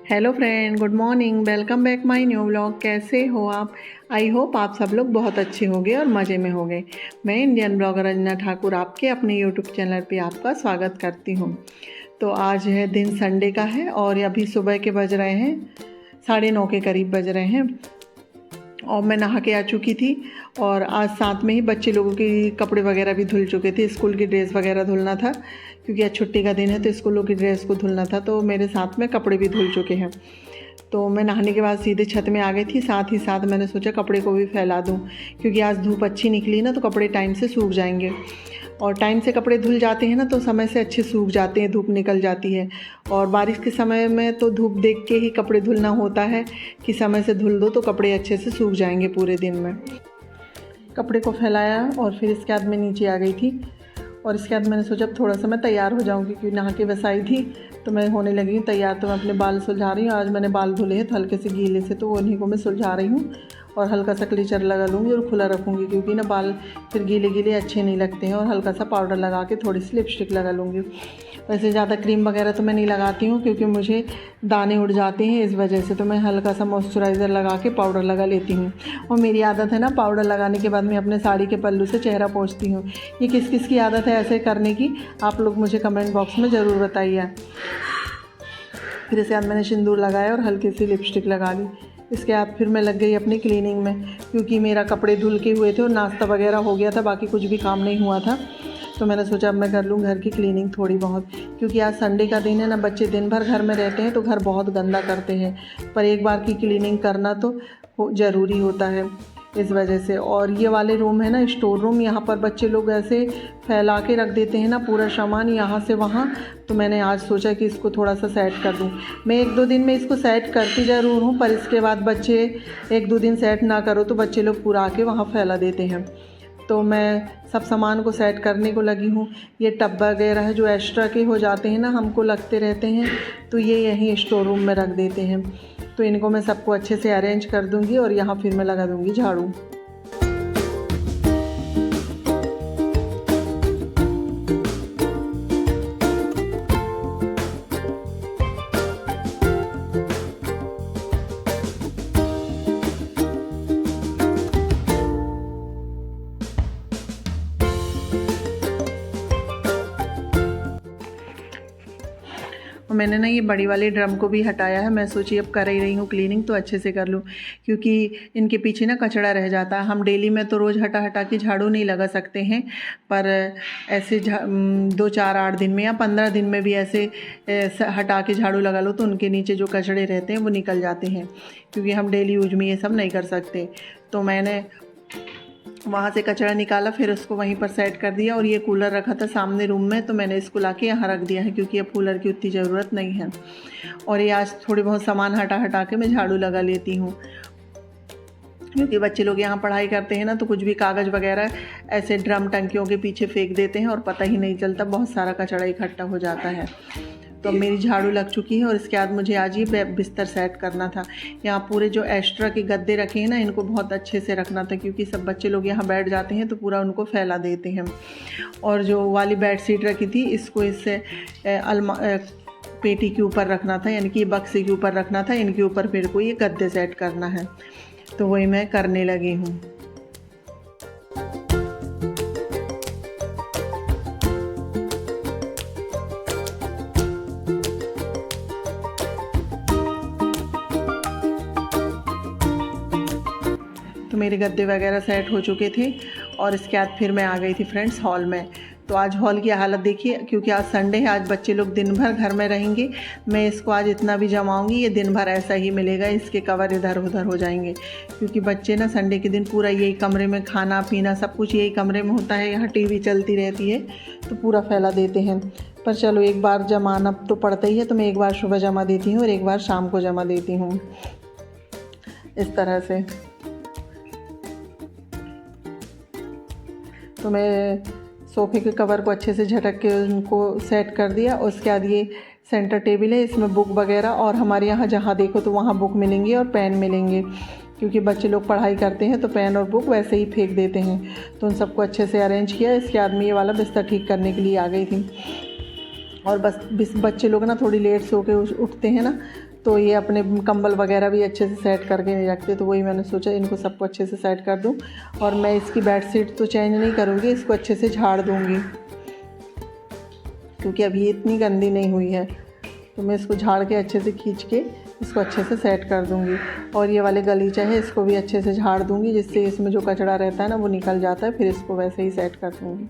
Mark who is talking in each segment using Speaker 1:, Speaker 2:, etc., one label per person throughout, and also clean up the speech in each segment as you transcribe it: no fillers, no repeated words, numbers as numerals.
Speaker 1: Hello friend, good morning. Welcome back my new vlog. कैसे हो आप? आई होप आप सब लोग बहुत अच्छे होंगे और मज़े में होंगे। मैं इंडियन ब्लॉगर रंजना ठाकुर आपके अपने यूट्यूब चैनल पे आपका स्वागत करती हूँ। तो आज है दिन संडे का है और अभी सुबह के बज रहे हैं 9:30 के करीब बज रहे हैं और मैं नहा के आ चुकी थी। और आज साथ में ही बच्चे लोगों के कपड़े वगैरह भी धुल चुके थे। स्कूल की ड्रेस वगैरह धुलना था क्योंकि आज छुट्टी का दिन है तो स्कूलों की ड्रेस को धुलना था, तो मेरे साथ में कपड़े भी धुल चुके हैं। तो मैं नहाने के बाद सीधे छत में आ गई थी। साथ ही साथ मैंने सोचा कपड़े को भी फैला दूं क्योंकि आज धूप अच्छी निकली ना, तो कपड़े टाइम से सूख जाएंगे। और टाइम से कपड़े धुल जाते हैं ना तो समय से अच्छे सूख जाते हैं, धूप निकल जाती है। और बारिश के समय में तो धूप देख के ही कपड़े धुलना होता है कि समय से धुल दो तो कपड़े अच्छे से सूख जाएंगे पूरे दिन में। कपड़े को फैलाया और फिर इसके बाद मैं नीचे आ गई थी। और इसके बाद मैंने सोचा थोड़ा सा मैं तैयार हो जाऊंगी क्योंकि नहा के बस आई थी तो मैं होने लगी हूँ तैयार। तो मैं अपने बाल सुलझा रही हूँ। आज मैंने बाल धुले हैं तो हल्के से गीले से, तो उन्हीं को मैं सुलझा रही हूँ और हल्का सा क्लीचर लगा लूँगी और खुला रखूँगी क्योंकि ना बाल फिर गीले गीले अच्छे नहीं लगते हैं। और हल्का सा पाउडर लगा के थोड़ी सी लिपस्टिक लगा लूँगी। वैसे ज़्यादा क्रीम वगैरह तो मैं नहीं लगाती हूँ क्योंकि मुझे दाने उड़ जाते हैं, इस वजह से तो मैं हल्का सा मॉइस्चराइज़र लगा के पाउडर लगा लेती हूँ। और मेरी आदत है ना, पाउडर लगाने के बाद मैं अपने साड़ी के पल्लू से चेहरा पोंछती हूँ। ये किस किस की आदत है ऐसे करने की, आप लोग मुझे कमेंट बॉक्स में ज़रूर बताइए। फिर इसके बाद मैंने सिंदूर लगाया और हल्की सी लिपस्टिक लगा ली। इसके बाद फिर मैं लग गई अपनी क्लीनिंग में क्योंकि मेरा कपड़े धुल के हुए थे और नाश्ता वगैरह हो गया था, बाकी कुछ भी काम नहीं हुआ था। तो मैंने सोचा अब मैं कर लूँ घर की क्लीनिंग थोड़ी बहुत, क्योंकि आज संडे का दिन है ना, बच्चे दिन भर घर में रहते हैं तो घर बहुत गंदा करते हैं, पर एक बार की क्लीनिंग करना तो ज़रूरी होता है इस वजह से। और ये वाले रूम है ना, स्टोर रूम, यहाँ पर बच्चे लोग ऐसे फैला के रख देते हैं ना पूरा सामान यहाँ से वहाँ। तो मैंने आज सोचा कि इसको थोड़ा सा सेट कर दूँ। मैं 1-2 दिन में इसको सेट करती ज़रूर हूँ, पर इसके बाद बच्चे 1-2 दिन सेट ना करो तो बच्चे लोग पूरा आके वहाँ फैला देते हैं। तो मैं सब सामान को सेट करने को लगी हूँ। ये टब वगैरह जो एक्स्ट्रा के हो जाते हैं ना, हमको लगते रहते हैं, तो ये यहीं स्टोर रूम में रख देते हैं। तो इनको मैं सबको अच्छे से अरेंज कर दूँगी और यहाँ फिर मैं लगा दूँगी झाड़ू। और मैंने ना ये बड़ी वाले ड्रम को भी हटाया है। मैं सोची अब कर ही रही हूँ क्लीनिंग तो अच्छे से कर लूँ क्योंकि इनके पीछे ना कचरा रह जाता है। हम डेली में तो रोज़ हटा हटा के झाड़ू नहीं लगा सकते हैं, पर ऐसे 2-4-8 दिन में या 15 दिन में भी ऐसे हटा के झाड़ू लगा लो तो उनके नीचे जो कचड़े रहते हैं वो निकल जाते हैं, क्योंकि हम डेली यूज में ये सब नहीं कर सकते। तो मैंने वहाँ से कचरा निकाला, फिर उसको वहीं पर सेट कर दिया। और ये कूलर रखा था सामने रूम में तो मैंने इसको लाके यहाँ रख दिया है क्योंकि अब कूलर की उतनी ज़रूरत नहीं है। और ये आज थोड़े बहुत सामान हटा हटा के मैं झाड़ू लगा लेती हूँ क्योंकि बच्चे लोग यहाँ पढ़ाई करते हैं ना, तो कुछ भी कागज़ वगैरह ऐसे ड्रम टंकियों के पीछे फेंक देते हैं और पता ही नहीं चलता, बहुत सारा कचरा इकट्ठा हो जाता है। तो मेरी झाड़ू लग चुकी है और इसके बाद मुझे आज ये बिस्तर सेट करना था। यहाँ पूरे जो एक्स्ट्रा के गद्दे रखे हैं ना, इनको बहुत अच्छे से रखना था क्योंकि सब बच्चे लोग यहाँ बैठ जाते हैं तो पूरा उनको फैला देते हैं। और जो वाली बेड शीट रखी थी इसको इससे पेटी के ऊपर रखना था, यानी कि बक्से के ऊपर रखना था। इनके ऊपर मेरे को ये गद्दे सेट करना है, तो वही मैं करने लगी हूँ। तो मेरे गद्दे वगैरह सेट हो चुके थे और इसके बाद फिर मैं आ गई थी फ्रेंड्स हॉल में। तो आज हॉल की हालत देखिए, क्योंकि आज संडे है, आज बच्चे लोग दिन भर घर में रहेंगे। मैं इसको आज इतना भी जमाऊंगी ये दिन भर ऐसा ही मिलेगा, इसके कवर इधर उधर हो जाएंगे क्योंकि बच्चे ना संडे के दिन पूरा यही कमरे में खाना पीना सब कुछ यही कमरे में होता है। यहाँ टीवी चलती रहती है तो पूरा फैला देते हैं। पर चलो एक बार जमाना तो पड़ता ही है, तो मैं एक बार सुबह जमा देती हूँ और एक बार शाम को जमा देती हूँ इस तरह से। तो मैं सोफ़े के कवर को अच्छे से झटक के उनको सेट कर दिया। उसके बाद ये सेंटर टेबल है, इसमें बुक वगैरह, और हमारे यहाँ जहाँ देखो तो वहाँ बुक मिलेंगे और पेन मिलेंगे क्योंकि बच्चे लोग पढ़ाई करते हैं तो पेन और बुक वैसे ही फेंक देते हैं। तो उन सबको अच्छे से अरेंज किया। इसके बाद में ये वाला बिस्तर ठीक करने के लिए आ गई थी। और बस बच्चे लोग ना थोड़ी लेट सो के उठते हैं ना, तो ये अपने कंबल वगैरह भी अच्छे से सेट करके नहीं रखते, तो वही मैंने सोचा इनको सबको अच्छे से सेट कर दूं। और मैं इसकी बेडशीट तो चेंज नहीं करूँगी, इसको अच्छे से झाड़ दूँगी क्योंकि अभी ये इतनी गंदी नहीं हुई है। तो मैं इसको झाड़ के अच्छे से खींच के इसको अच्छे से सेट कर दूँगी। और ये वाले गलीचे है इसको भी अच्छे से झाड़ दूँगी, जिससे इसमें जो कचरा रहता है ना वो निकल जाता है, फिर इसको वैसे ही सेट कर दूँगी।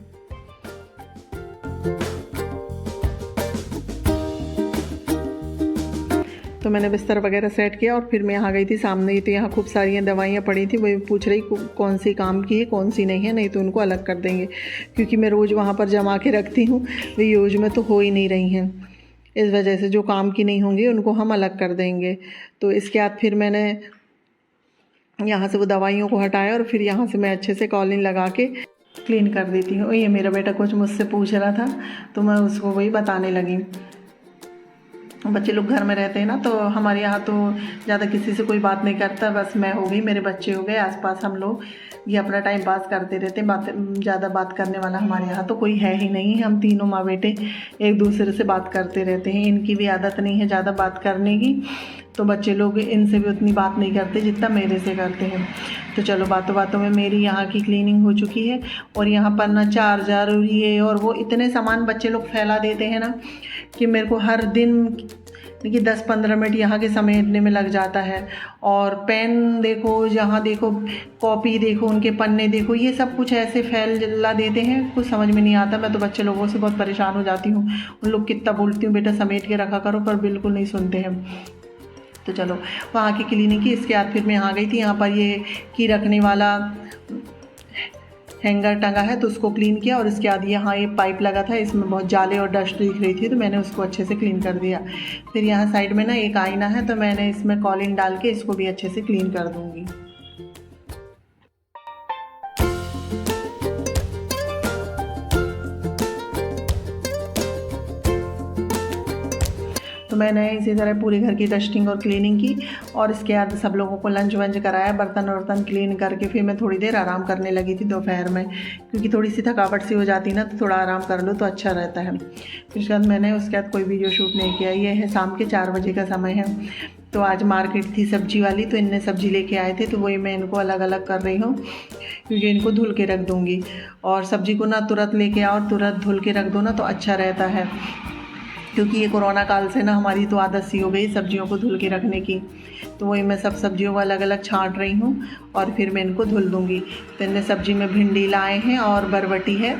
Speaker 1: तो मैंने बिस्तर वगैरह सेट किया और फिर मैं यहाँ गई थी सामने ही, तो यहाँ खूब सारी दवाइयाँ पड़ी थी। वही पूछ रही कौन सी काम की है कौन सी नहीं है, नहीं तो उनको अलग कर देंगे, क्योंकि मैं रोज़ वहाँ पर जमा के रखती हूँ, वे यूज में तो हो ही नहीं रही हैं। इस वजह से जो काम की नहीं होंगी उनको हम अलग कर देंगे। तो इसके बाद फिर मैंने यहाँ से वो दवाइयों को हटाया और फिर यहाँ से मैं अच्छे से कॉलिन लगा के क्लीन कर देती हूँ। ये मेरा बेटा कुछ मुझसे पूछ रहा था तो मैं उसको वही बताने लगी। बच्चे लोग घर में रहते हैं ना, तो हमारे यहाँ तो ज़्यादा किसी से कोई बात नहीं करता, बस मैं हो गई, मेरे बच्चे हो गए, आसपास हम लोग ये अपना टाइम पास करते रहते हैं। ज़्यादा बात करने वाला हमारे यहाँ तो कोई है ही नहीं। हम तीनों माँ बेटे एक दूसरे से बात करते रहते हैं। इनकी भी आदत नहीं है ज़्यादा बात करने की, तो बच्चे लोग इनसे भी उतनी बात नहीं करते जितना मेरे से करते हैं। तो चलो बातों बातों में मेरी यहाँ की क्लीनिंग हो चुकी है। और यहाँ पर ना चार्जर और ये और वो इतने सामान बच्चे लोग फैला देते हैं ना कि मेरे को हर दिन देखिए 10-15 मिनट यहाँ के समेटने में लग जाता है। और पेन देखो, जहाँ देखो कॉपी देखो, उनके पन्ने देखो, ये सब कुछ ऐसे फैला देते हैं, कुछ समझ में नहीं आता। मैं तो बच्चे लोगों से बहुत परेशान हो जाती हूँ। उन लोग कितना बोलती हूँ बेटा समेट के रखा करो, पर बिल्कुल नहीं सुनते हैं। तो चलो वहाँ की क्लीनिंग की। इसके बाद फिर मैं यहाँ गई थी, यहाँ पर ये की रखने वाला हैंगर टंगा है तो उसको क्लीन किया। और इसके बाद यहाँ ये पाइप लगा था, इसमें बहुत जाले और डस्ट दिख रही थी, तो मैंने उसको अच्छे से क्लीन कर दिया। फिर यहाँ साइड में ना एक आईना है, तो मैंने इसमें कॉलिन डाल के इसको भी अच्छे से क्लीन कर दूँगी। तो मैंने इसी तरह पूरे घर की डस्टिंग और क्लीनिंग की। और इसके बाद सब लोगों को लंच वंच कराया, बर्तन वर्तन क्लीन करके फिर मैं थोड़ी देर आराम करने लगी थी दोपहर में, क्योंकि थोड़ी सी थकावट सी हो जाती ना, तो थोड़ा आराम कर लो तो अच्छा रहता है। फिर उसके बाद मैंने उसके बाद कोई वीडियो शूट नहीं किया। ये है शाम के 4 बजे का समय है। तो आज मार्केट थी सब्जी वाली, तो इनने सब्जी लेके आए थे, तो वही मैं इनको अलग अलग कर रही हूँ, क्योंकि इनको धुल के रख दूँगी। और सब्जी को ना तुरंत लेके आओ और तुरंत धुल के रख दो ना तो अच्छा रहता है, क्योंकि ये कोरोना काल से ना हमारी तो आदत सी हो गई सब्जियों को धुल के रखने की। तो वही मैं सब सब्जियों को अलग अलग छांट रही हूँ और फिर मैं इनको धुल दूँगी। तो इनने सब्जी में भिंडी लाए हैं और बरबटी है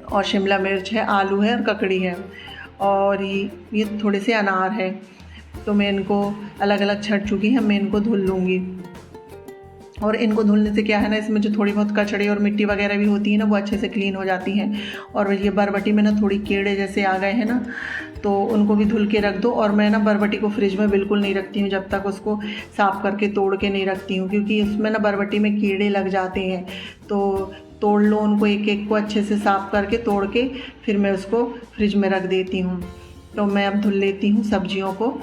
Speaker 1: और शिमला मिर्च है, आलू है और ककड़ी है, और ये थोड़े से अनार है। तो मैं इनको अलग अलग छट चुकी है, मैं इनको धुल लूँगी। और इनको धुलने से क्या है ना, इसमें जो थोड़ी बहुत कचड़े और मिट्टी वगैरह भी होती है ना, वो अच्छे से क्लीन हो जाती हैं। और ये बरबटी में ना थोड़ी कीड़े जैसे आ गए हैं ना, तो उनको भी धुल के रख दो। और मैं ना बरबटी को फ्रिज में बिल्कुल नहीं रखती हूँ जब तक उसको साफ़ करके तोड़ के नहीं रखती हूँ, क्योंकि उसमें ना बरबटी में कीड़े लग जाते हैं। तो तोड़ लो उनको, एक एक को अच्छे से साफ़ करके तोड़ के फिर मैं उसको फ्रिज में रख देती हूँ। तो मैं अब धुल लेती हूँ सब्जियों को।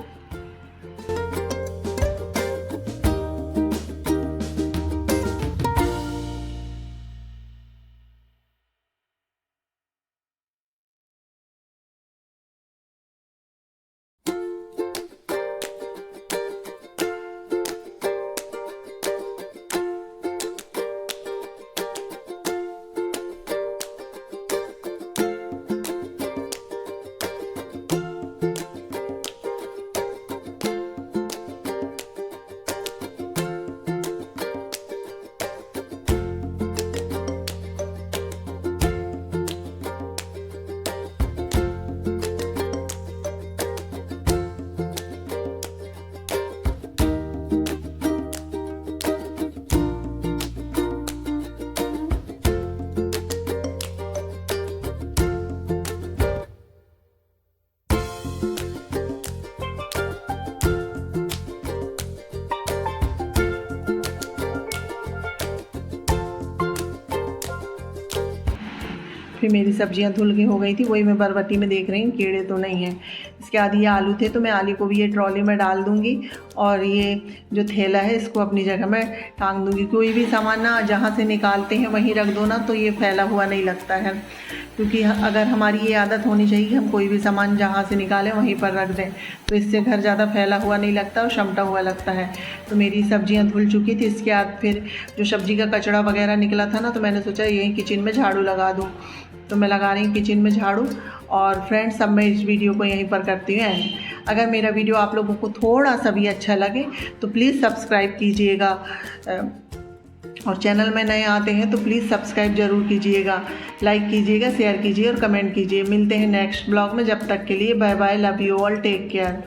Speaker 1: फिर मेरी सब्जियां धुल के हो गई थी, वही मैं बरबटी में देख रही हूँ कीड़े तो नहीं हैं। इसके बाद ये आलू थे, तो मैं आलू को भी ये ट्रॉली में डाल दूँगी। और ये जो थैला है इसको अपनी जगह में टांग दूँगी। कोई भी सामान ना जहाँ से निकालते हैं वहीं रख दो ना, तो ये फैला हुआ नहीं लगता है। क्योंकि अगर हमारी ये आदत होनी चाहिए कि हम कोई भी सामान जहाँ से निकालें वहीं पर रख दें, तो इससे घर ज़्यादा फैला हुआ नहीं लगता और शमटा हुआ लगता है। तो मेरी सब्जियाँ धुल चुकी थी, इसके बाद फिर जो सब्जी का कचड़ा वगैरह निकला था ना, तो मैंने सोचा यहीं किचन में झाड़ू लगा दूँ। तो मैं लगा रही हूँ किचन में झाड़ू। और फ्रेंड्स, अब मैं इस वीडियो को यहीं पर करती हूँ एंड। अगर मेरा वीडियो आप लोगों को थोड़ा सा भी अच्छा लगे तो प्लीज़ सब्सक्राइब कीजिएगा, और चैनल में नए आते हैं तो प्लीज़ सब्सक्राइब ज़रूर कीजिएगा, लाइक कीजिएगा, शेयर कीजिए और कमेंट कीजिए। मिलते हैं नेक्स्ट ब्लॉग में, जब तक के लिए bye bye, love you all, take care.